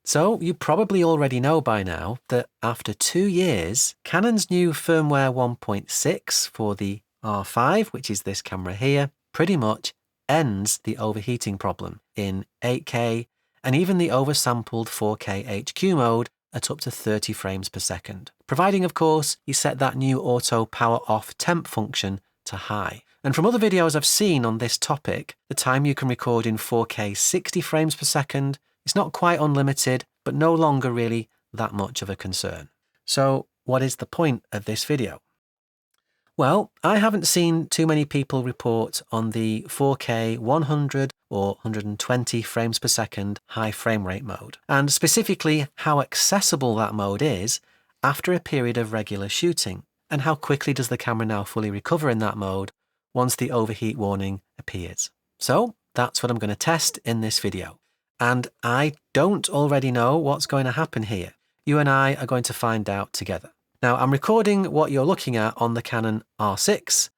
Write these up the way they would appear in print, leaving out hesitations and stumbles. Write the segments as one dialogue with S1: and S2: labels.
S1: So you probably already know by now that after 2 years, Canon's new firmware 1.6 for the R5, which is this camera here, pretty much ends the overheating problem in 8K and even the oversampled 4K HQ mode at up to 30 frames per second, providing, of course, you set that new auto power off temp function to high. And from other videos I've seen on this topic, the time you can record in 4K 60 frames per second, it's not quite unlimited, but no longer really that much of a concern. So what is the point of this video? Well, I haven't seen too many people report on the 4K 100 or 120 frames per second high frame rate mode, and specifically how accessible that mode is after a period of regular shooting, and how quickly does the camera now fully recover in that mode once the overheat warning appears. So that's what I'm going to test in this video. And I don't already know what's going to happen here. You and I are going to find out together. Now, I'm recording what you're looking at on the Canon R6,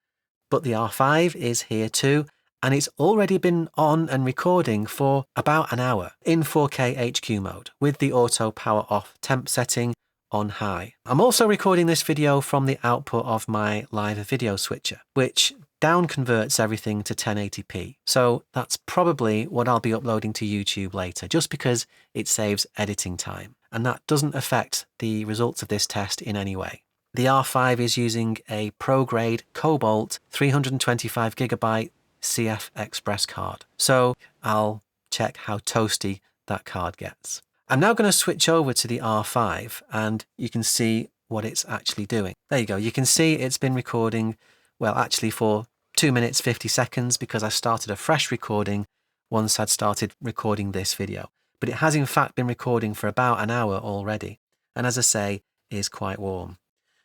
S1: but the R5 is here too, and it's already been on and recording for about an hour in 4K HQ mode with the auto power off temp setting on high. I'm also recording this video from the output of my live video switcher, which down converts everything to 1080p. So that's probably what I'll be uploading to YouTube later, just because it saves editing time. And that doesn't affect the results of this test in any way. The R5 is using a pro-grade Cobalt 325GB CF Express card. So I'll check how toasty that card gets. I'm now going to switch over to the R5 and you can see what it's actually doing. There you go. You can see it's been recording, well, actually for 2 minutes 50 seconds because I started a fresh recording once I'd started recording this video. But it has in fact been recording for about an hour already. And as I say, is quite warm.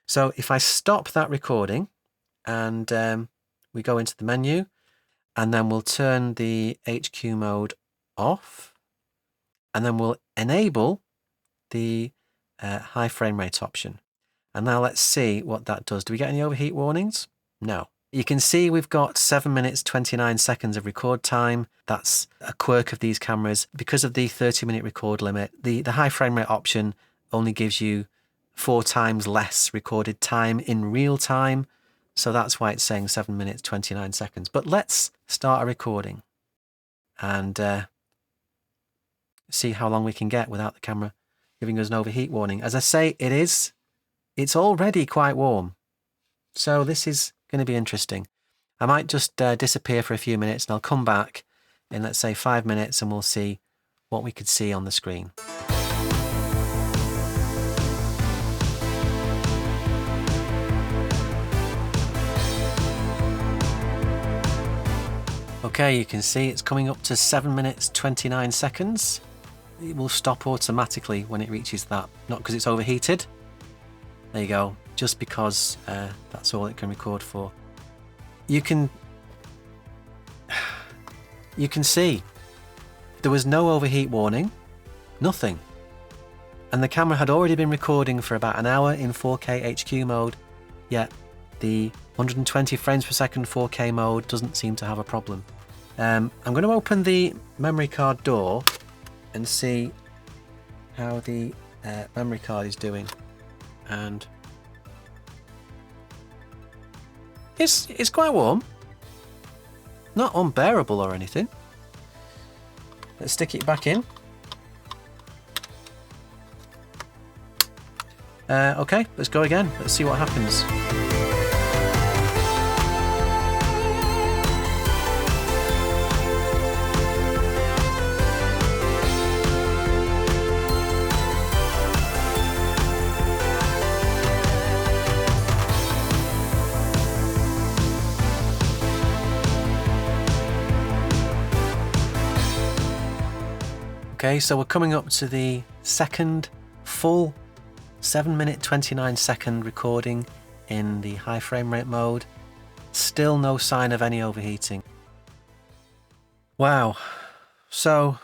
S1: So if I stop that recording and we go into the menu and then we'll turn the HQ mode off and then we'll enable the high frame rate option. And now let's see what that does. Do we get any overheat warnings? No. You can see we've got 7 minutes 29 seconds of record time. That's a quirk of these cameras. Because of the 30-minute record limit, the high frame rate option only gives you 4 times less recorded time in real time. So that's why it's saying 7 minutes 29 seconds. But let's start a recording and see how long we can get without the camera giving us an overheat warning. As I say, it's already quite warm. So this is going to be interesting. I might just disappear for a few minutes and I'll come back in, let's say, 5 minutes and we'll see what we could see on the screen. Okay, you can see it's coming up to 7 minutes 29 seconds. It will stop automatically when it reaches that, not because it's overheated. There you go, just because that's all it can record for. You can see there was no overheat warning, nothing. And the camera had already been recording for about an hour in 4K HQ mode, yet the 120 frames per second 4K mode doesn't seem to have a problem. I'm going to open the memory card door and see how the memory card is doing. And it's quite warm, not unbearable or anything. Let's stick it back in. Okay, let's go again. Let's see what happens. Okay, so we're coming up to the second full 7 minute 29 second recording in the high frame rate mode. Still no sign of any overheating. Wow. So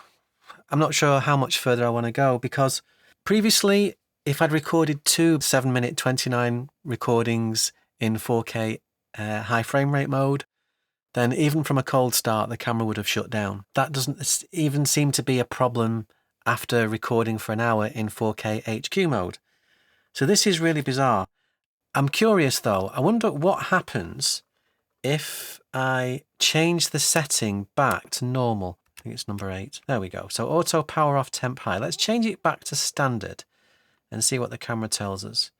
S1: I'm not sure how much further I want to go, because previously, if I'd recorded 2 7 minute 29 recordings in 4K high frame rate mode, then even from a cold start, the camera would have shut down. That doesn't even seem to be a problem after recording for an hour in 4K HQ mode. So this is really bizarre. I'm curious though, I wonder what happens if I change the setting back to normal. I think it's number 8. There we go. So auto power off temp high. Let's change it back to standard and see what the camera tells us.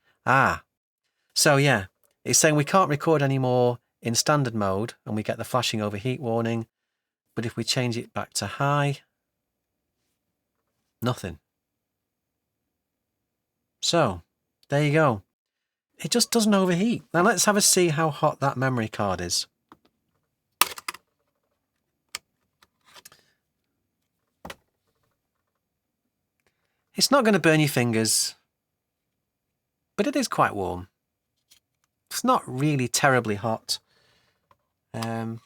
S1: So yeah, it's saying we can't record anymore in standard mode and we get the flashing overheat warning. But if we change it back to high, nothing. So there you go. It just doesn't overheat. Now let's have a see how hot that memory card is. It's not going to burn your fingers, but it is quite warm. It's not really terribly hot. I'm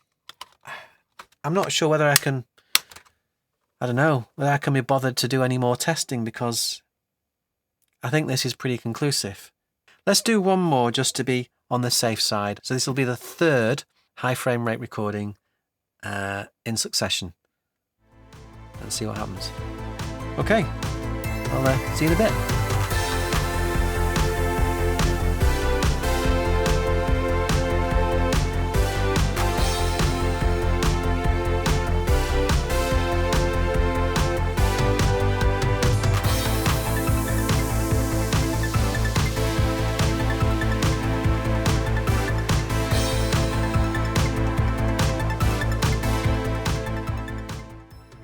S1: not sure whether I can be bothered to do any more testing because I think this is pretty conclusive. Let's do one more just to be on the safe side. So this will be the 3rd high frame rate recording in succession. Let's see what happens. Okay. I'll see you in a bit.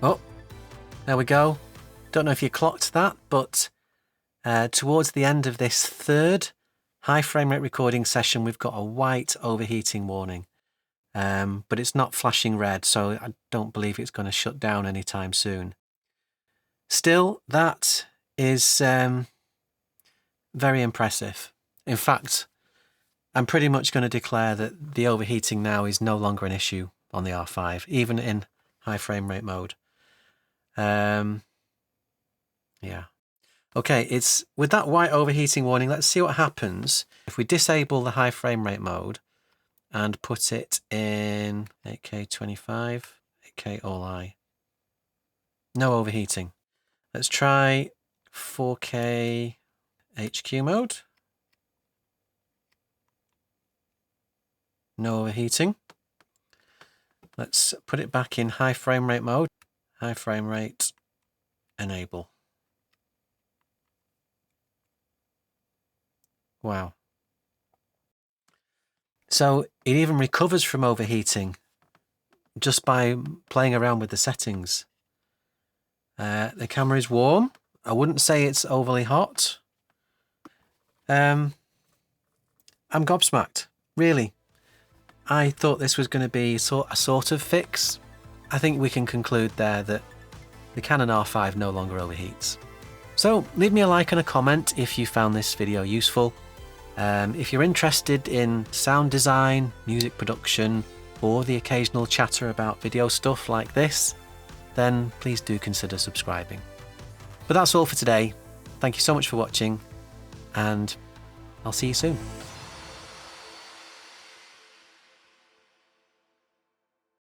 S1: Oh, there we go. Don't know if you clocked that, but towards the end of this 3rd high frame rate recording session, we've got a white overheating warning. But it's not flashing red, so I don't believe it's going to shut down anytime soon. Still, that is very impressive. In fact, I'm pretty much going to declare that the overheating now is no longer an issue on the R5, even in high frame rate mode. Yeah. Okay, it's with that white overheating warning, let's see what happens if we disable the high frame rate mode and put it in 8K 25, 8K all I. No overheating. Let's try 4K HQ mode. No overheating. Let's put it back in high frame rate mode. High frame rate, enable. Wow. So it even recovers from overheating just by playing around with the settings. The camera is warm. I wouldn't say it's overly hot. I'm gobsmacked, really. I thought this was going to be a sort of fix. I think we can conclude there that the Canon R5 no longer overheats. So leave me a like and a comment if you found this video useful. If you're interested in sound design, music production, or the occasional chatter about video stuff like this, then please do consider subscribing. But that's all for today. Thank you so much for watching, and I'll see you soon.